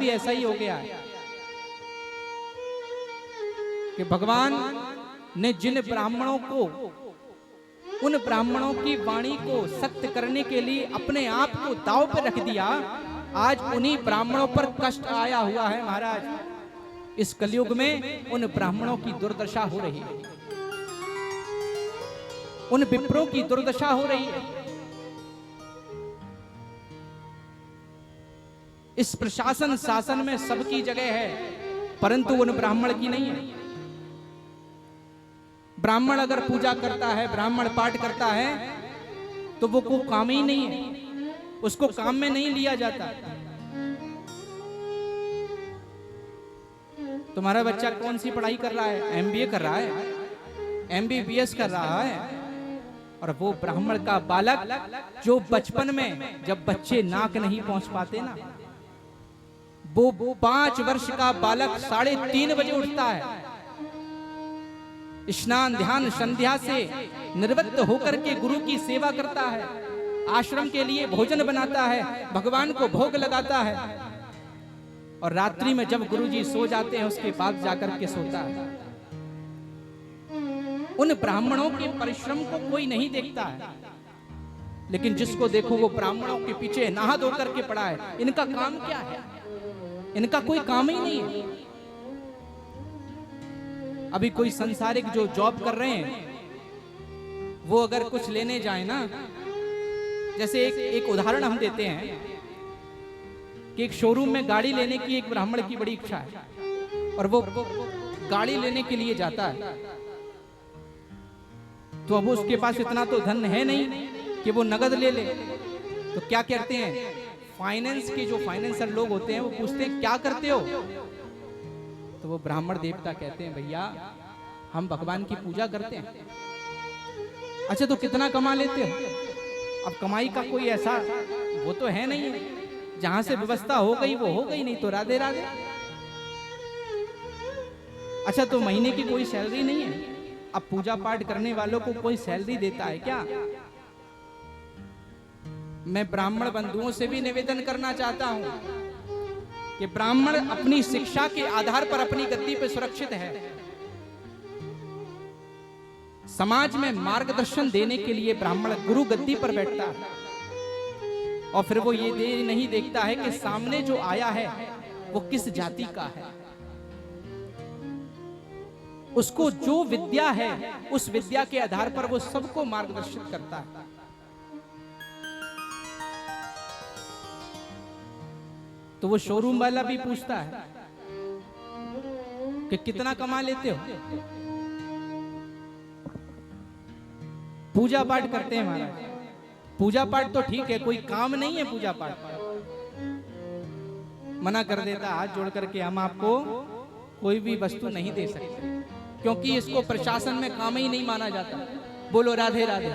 भी ऐसा ही हो गया है कि भगवान ने जिन ब्राह्मणों को, उन ब्राह्मणों की वाणी को सत्य करने के लिए अपने आप को दांव पर रख दिया, आज उन्हीं ब्राह्मणों पर कष्ट आया हुआ है महाराज। इस कलयुग में उन ब्राह्मणों की दुर्दशा हो रही है, उन विप्रों की दुर्दशा हो रही है। इस प्रशासन शासन में सबकी जगह है, परंतु उन ब्राह्मण की नहीं है। ब्राह्मण अगर पूजा करता है, ब्राह्मण पाठ करता है, तो वो कोई काम ही नहीं है, उसको काम में नहीं लिया जाता। तुम्हारा बच्चा कौन सी पढ़ाई कर रहा है? एमबीए कर रहा है, एमबीबीएस कर रहा है, और वो ब्राह्मण का बालक जो बचपन में, जब बच्चे नाक नहीं पहुंच पाते ना, वो 5 वर्ष का बालक 3:30 बजे उठता है, स्नान ध्यान संध्या से निर्वृत्त होकर के गुरु की सेवा करता है, आश्रम के लिए भोजन बनाता है, भगवान को भोग लगाता है, और रात्रि में जब गुरुजी सो जाते हैं उसके बाद जाकर के सोता है। उन ब्राह्मणों के परिश्रम को कोई नहीं देखता है, लेकिन जिसको देखो वो ब्राह्मणों के पीछे नहा धो करके पड़ा है। इनका काम क्या है? इनका कोई काम ही नहीं है। अभी कोई संसारिक जो जॉब कर रहे हैं, वो अगर कुछ लेने जाए ना, जैसे एक उदाहरण हम देते हैं कि एक शोरूम में गाड़ी लेने की एक ब्राह्मण की बड़ी इच्छा है, और वो गाड़ी लेने के लिए जाता है, तो अब उसके पास इतना तो धन है नहीं कि वो नगद ले ले। तो क्या कहते हैं, फाइनेंस के जो फाइनेंसर लोग होते हैं वो पूछते हैं क्या करते हो? तो वो ब्राह्मण देवता कहते हैं भैया हम भगवान की पूजा करते हैं। अच्छा तो कितना कमा लेते हो? अब कमाई का कोई ऐसा वो तो है नहीं, जहां से व्यवस्था हो गई वो हो गई, नहीं तो राधे राधे। अच्छा तो महीने की कोई सैलरी नहीं है? अब पूजा पाठ करने वालों को कोई सैलरी देता है क्या? मैं ब्राह्मण बंधुओं से भी निवेदन करना चाहता हूं कि ब्राह्मण अपनी शिक्षा के आधार पर अपनी गद्दी पर सुरक्षित है। समाज में मार्गदर्शन देने के लिए ब्राह्मण गुरु गद्दी पर बैठता है, और फिर वो ये नहीं देखता है कि सामने जो आया है वो किस जाति का है। उसको जो विद्या है उस विद्या के आधार पर वो सबको मार्गदर्शित करता है। तो वो शोरूम वाला भी पूछता है कि कितना कमा लेते हो? पूजा पाठ करते हैं महाराज। पूजा पाठ तो ठीक है, कोई काम नहीं है पूजा पाठ। मना कर देता हाथ जोड़ करके, हम आपको कोई भी वस्तु नहीं दे सकते, क्योंकि इसको प्रशासन में काम ही नहीं माना जाता। बोलो राधे राधे।